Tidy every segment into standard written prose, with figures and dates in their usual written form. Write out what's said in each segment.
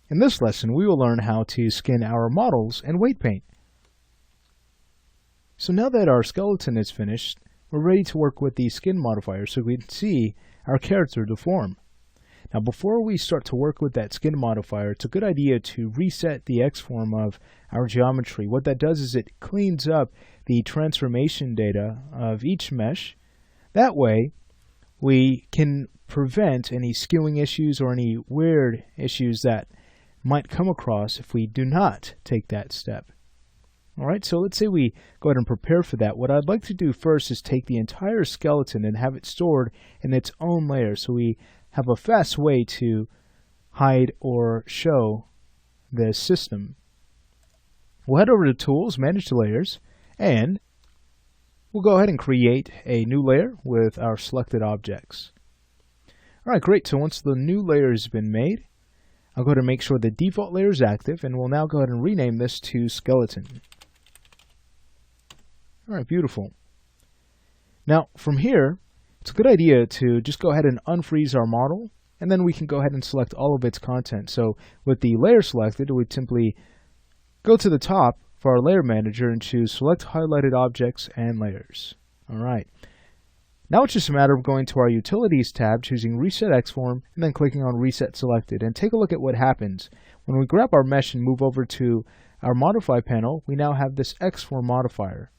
In this lesson, we will learn how to skin our models in weight paint. So now that our skeleton is finished, we're ready to work with the skin modifier so we can see our character deform. Now before we start to work with that skin modifier, it's a good idea to reset the X-form of our geometry. What that does is it cleans up the transformation data of each mesh. That way, we can prevent any skewing issues or any weird issues that might come across if we do not take that step. Alright, so let's say we go ahead and prepare for that. What I'd like to do first is take the entire skeleton and have it stored in its own layer so we have a fast way to hide or show this system. We'll head over to Tools, Manage Layers, and we'll go ahead and create a new layer with our selected objects. Alright, great. So once the new layer has been made, I'll go ahead and make sure the default layer is active, and we'll now go ahead and rename this to Skeleton. Alright, beautiful. Now, from here, it's a good idea to just go ahead and unfreeze our model, and then we can go ahead and select all of its content. So with the layer selected, we'd simply go to the top of our layer manager and choose Select Highlighted Objects and Layers. Alright. Now it's just a matter of going to our Utilities tab, choosing Reset X-Form, and then clicking on Reset Selected. And take a look at what happens. When we grab our mesh and move over to our Modify panel, we now have this X-Form modifier.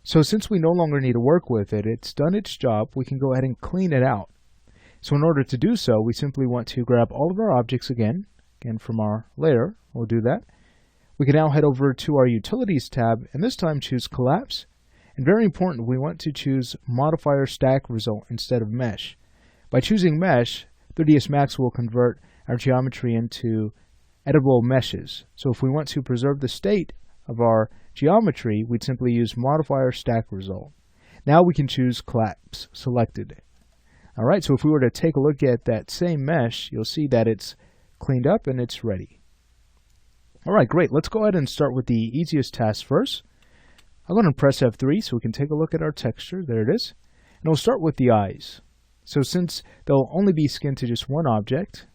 So since we no longer need to work with it, it's done its job, we can go ahead and clean it out. So in order to do so, we simply want to grab all of our objects again from our layer. We'll do that. We can now head over to our Utilities tab, and this time choose Collapse. And very important, we want to choose Modifier Stack Result instead of Mesh. By choosing Mesh, 3ds Max will convert our geometry into editable meshes. So if we want to preserve the state of our geometry, we'd simply use Modifier Stack Result. Now we can choose Collapse Selected. Alright, so if we were to take a look at that same mesh, you'll see that it's cleaned up and it's ready. Alright, great. Let's go ahead and start with the easiest task first. I'm going to press F3 so we can take a look at our texture. There it is. And we'll start with the eyes. So since they'll only be skinned to just one object,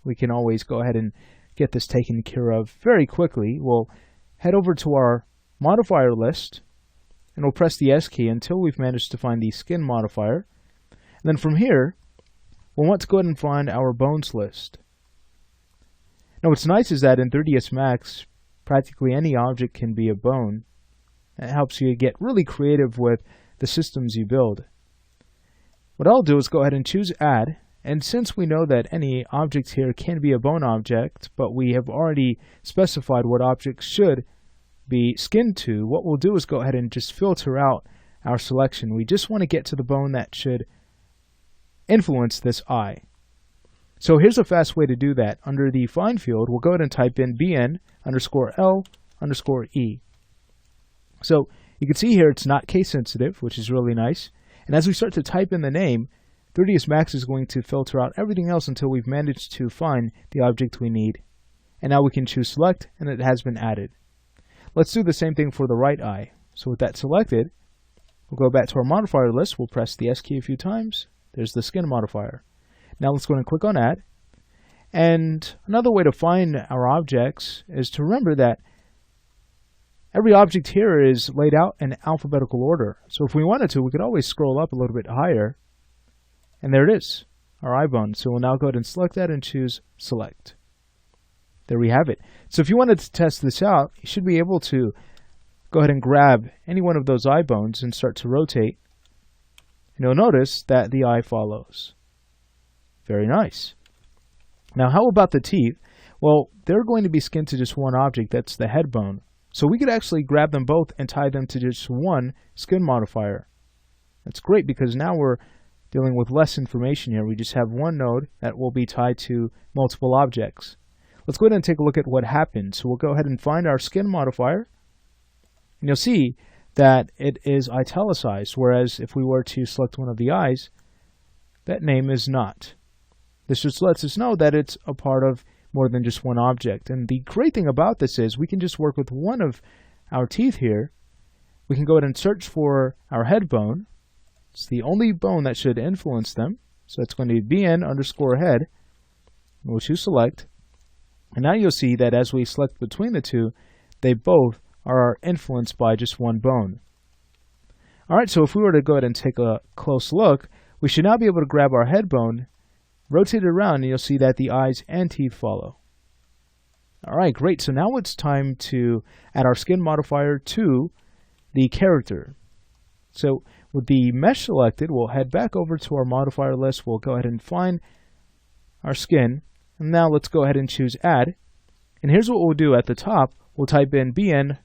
we can always go ahead and get this taken care of very quickly. We'll head over to our modifier list, and we'll press the S key until we've managed to find the skin modifier. And then from here, we'll want to go ahead and find our bones list. Now what's nice is that in 3ds Max, practically any object can be a bone. It helps you get really creative with the systems you build. What I'll do is go ahead and choose Add, and since we know that any object here can be a bone object, but we have already specified what objects should be skinned to, what we'll do is go ahead and just filter out our selection. We just want to get to the bone that should influence this eye. So here's a fast way to do that. Under the Find field, we'll go ahead and type in bn_l_e. So you can see here it's not case sensitive, which is really nice. And as we start to type in the name, 3ds Max is going to filter out everything else until we've managed to find the object we need. And now we can choose Select, and it has been added. Let's do the same thing for the right eye. So with that selected, we'll go back to our modifier list. We'll press the S key a few times. There's the skin modifier. Now let's go ahead and click on Add. And another way to find our objects is to remember that every object here is laid out in alphabetical order. So if we wanted to, we could always scroll up a little bit higher. And there it is, our eye bone. So we'll now go ahead and select that and choose Select. There we have it. So if you wanted to test this out, you should be able to go ahead and grab any one of those eye bones and start to rotate. And you'll notice that the eye follows. Very nice. Now how about the teeth? Well, they're going to be skinned to just one object, that's the head bone. So we could actually grab them both and tie them to just one skin modifier. That's great because now we're dealing with less information here. We just have one node that will be tied to multiple objects. Let's go ahead and take a look at what happens. So we'll go ahead and find our skin modifier. And you'll see that it is italicized, whereas if we were to select one of the eyes, that name is not. This just lets us know that it's a part of more than just one object. And the great thing about this is we can just work with one of our teeth here. We can go ahead and search for our head bone. It's the only bone that should influence them. So it's going to be bn_head. We'll choose Select. And now you'll see that as we select between the two, they both are influenced by just one bone. Alright, so if we were to go ahead and take a close look, we should now be able to grab our head bone, rotate it around, and you'll see that the eyes and teeth follow. Alright, great. So now it's time to add our skin modifier to the character. So with the mesh selected, we'll head back over to our modifier list. We'll go ahead and find our skin. And now let's go ahead and choose add. And here's what we'll do at the top. We'll type in bn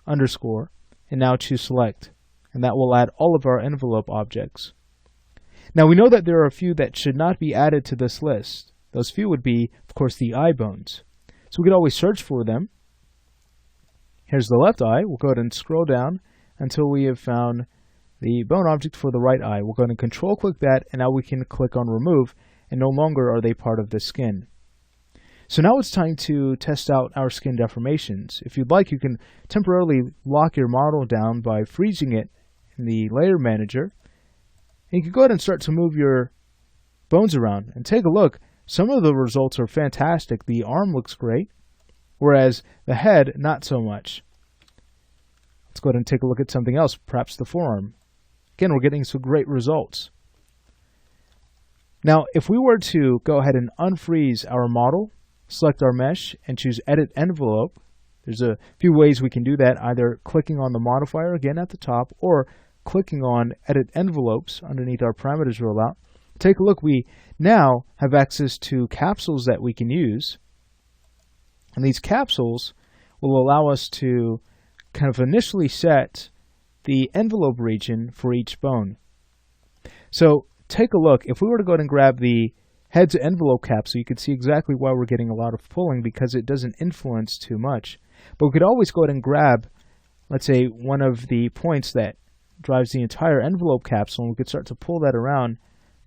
underscore and now choose select. And that will add all of our envelope objects. Now we know that there are a few that should not be added to this list. Those few would be, of course, the eye bones. So we could always search for them. Here's the left eye. We'll go ahead and scroll down until we have found the bone object for the right eye. We'll go ahead and control click that, and now we can click on remove, and no longer are they part of the skin. So now it's time to test out our skin deformations. If you'd like, you can temporarily lock your model down by freezing it in the layer manager. And you can go ahead and start to move your bones around and take a look. Some of the results are fantastic. The arm looks great, whereas the head, not so much. Let's go ahead and take a look at something else, perhaps the forearm. Again, we're getting some great results. Now, if we were to go ahead and unfreeze our model, select our mesh, and choose Edit Envelope, there's a few ways we can do that, either clicking on the modifier again at the top, or clicking on Edit Envelopes underneath our parameters rollout. Take a look, we now have access to capsules that we can use. And these capsules will allow us to kind of initially set the envelope region for each bone. So take a look. If we were to go ahead and grab the head's envelope capsule, you can see exactly why we're getting a lot of pulling, because it doesn't influence too much. But we could always go ahead and grab, let's say, one of the points that drives the entire envelope capsule, and we could start to pull that around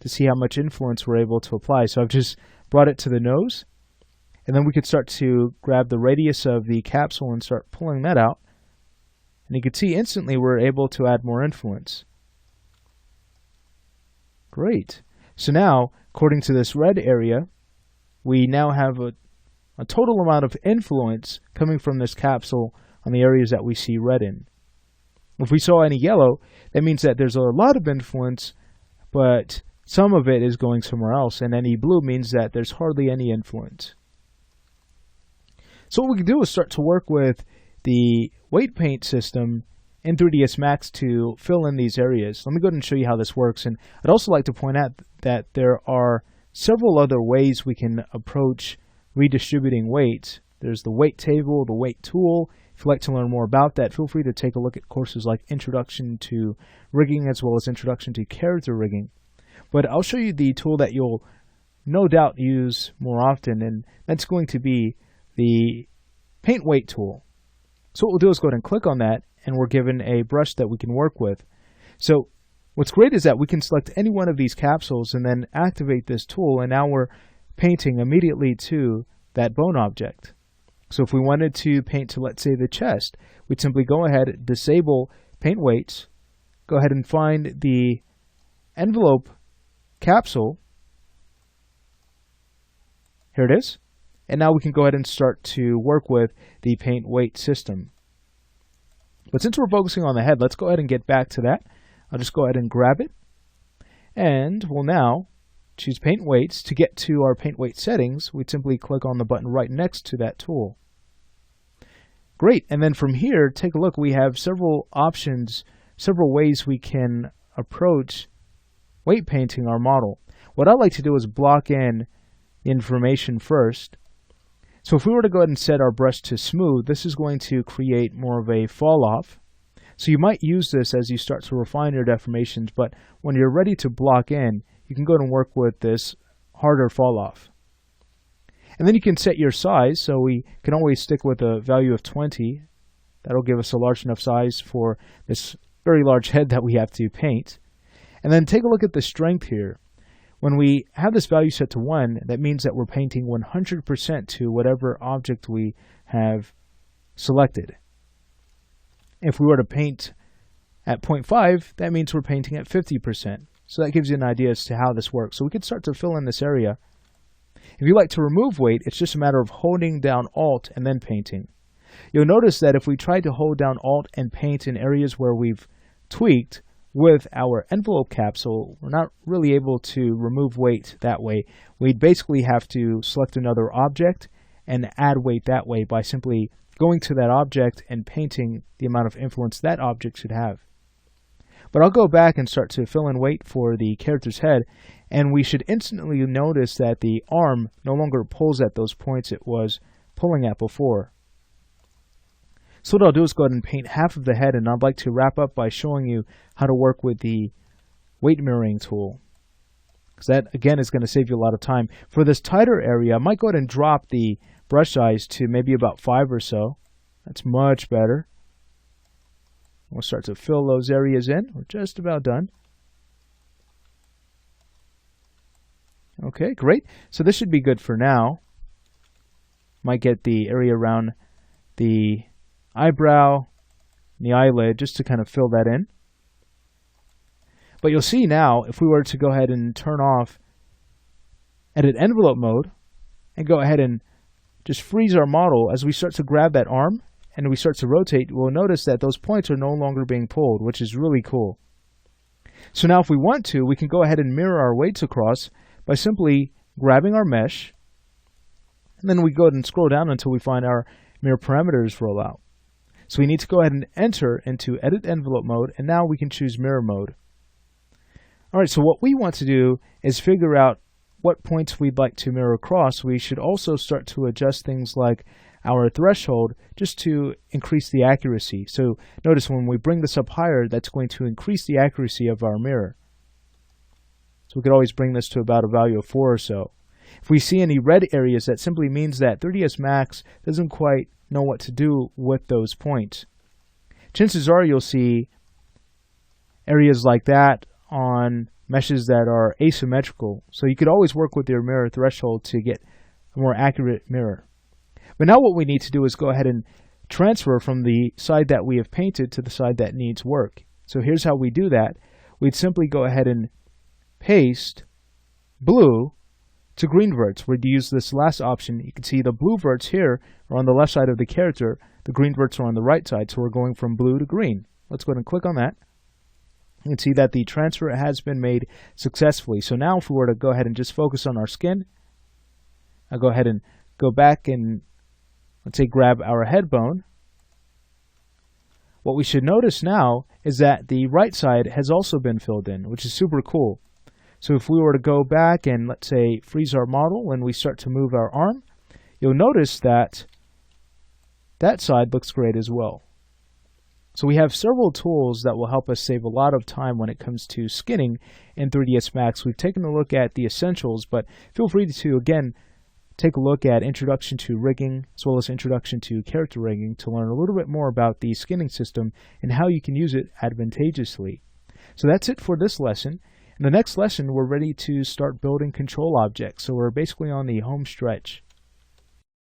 to see how much influence we're able to apply. So I've just brought it to the nose, and then we could start to grab the radius of the capsule and start pulling that out. And you can see instantly we're able to add more influence. Great. So now, according to this red area, we now have a total amount of influence coming from this capsule on the areas that we see red in. If we saw any yellow, that means that there's a lot of influence, but some of it is going somewhere else, and any blue means that there's hardly any influence. So what we can do is start to work with the weight paint system in 3ds Max to fill in these areas. Let me go ahead and show you how this works. And I'd also like to point out that there are several other ways we can approach redistributing weight. There's the weight table, the weight tool. If you'd like to learn more about that, feel free to take a look at courses like Introduction to Rigging as well as Introduction to Character Rigging. But I'll show you the tool that you'll no doubt use more often, and that's going to be the Paint Weight tool. So what we'll do is go ahead and click on that, and we're given a brush that we can work with. So what's great is that we can select any one of these capsules and then activate this tool, and now we're painting immediately to that bone object. So if we wanted to paint to, let's say, the chest, we'd simply go ahead, disable Paint Weights, go ahead and find the envelope capsule. Here it is. And now we can go ahead and start to work with the Paint Weight system. But since we're focusing on the head, let's go ahead and get back to that. I'll just go ahead and grab it. And we'll now choose Paint Weights. To get to our Paint Weight settings, we simply click on the button right next to that tool. Great. And then from here, take a look. We have several options, several ways we can approach weight painting our model. What I like to do is block in the information first. So if we were to go ahead and set our brush to smooth, this is going to create more of a fall off. So you might use this as you start to refine your deformations, but when you're ready to block in, you can go ahead and work with this harder fall off. And then you can set your size, so we can always stick with a value of 20. That'll give us a large enough size for this very large head that we have to paint. And then take a look at the strength here. When we have this value set to 1, that means that we're painting 100% to whatever object we have selected. If we were to paint at 0.5, that means we're painting at 50%. So that gives you an idea as to how this works. So we can start to fill in this area. If you like to remove weight, it's just a matter of holding down Alt and then painting. You'll notice that if we try to hold down Alt and paint in areas where we've tweaked with our envelope capsule, we're not really able to remove weight that way. We'd basically have to select another object and add weight that way by simply going to that object and painting the amount of influence that object should have. But I'll go back and start to fill in weight for the character's head, and we should instantly notice that the arm no longer pulls at those points it was pulling at before. So what I'll do is go ahead and paint half of the head, and I'd like to wrap up by showing you how to work with the weight mirroring tool, because that again is going to save you a lot of time. For this tighter area, I might go ahead and drop the brush size to maybe about 5 or so. That's much better. We'll start to fill those areas in. We're just about done. Okay, great. So this should be good for now. Might get the area around the eyebrow and the eyelid just to kind of fill that in. But you'll see now, if we were to go ahead and turn off edit envelope mode and go ahead and just freeze our model, as we start to grab that arm and we start to rotate, we'll notice that those points are no longer being pulled, which is really cool. So now if we want to, we can go ahead and mirror our weights across by simply grabbing our mesh, and then we go ahead and scroll down until we find our mirror parameters roll out. So we need to go ahead and enter into edit envelope mode, and now we can choose mirror mode. Alright, so what we want to do is figure out what points we'd like to mirror across. We should also start to adjust things like our threshold just to increase the accuracy. So notice when we bring this up higher, that's going to increase the accuracy of our mirror. So we could always bring this to about a value of 4 or so. If we see any red areas, that simply means that 3ds Max doesn't quite know what to do with those points. Chances are you'll see areas like that on meshes that are asymmetrical. So you could always work with your mirror threshold to get a more accurate mirror. But now what we need to do is go ahead and transfer from the side that we have painted to the side that needs work. So here's how we do that. We'd simply go ahead and paste blue to green verts. We'd use this last option. You can see the blue verts here are on the left side of the character. The green verts are on the right side. So we're going from blue to green. Let's go ahead and click on that. You can see that the transfer has been made successfully. So now if we were to go ahead and just focus on our skin, I'll go ahead and go back and let's say grab our head bone. What we should notice now is that the right side has also been filled in, which is super cool. So if we were to go back and let's say freeze our model when we start to move our arm, you'll notice that that side looks great as well. So we have several tools that will help us save a lot of time when it comes to skinning in 3ds Max. We've taken a look at the essentials, but feel free to, again, take a look at Introduction to Rigging as well as Introduction to Character Rigging to learn a little bit more about the skinning system and how you can use it advantageously. So that's it for this lesson. In the next lesson, we're ready to start building control objects. So we're basically on the home stretch.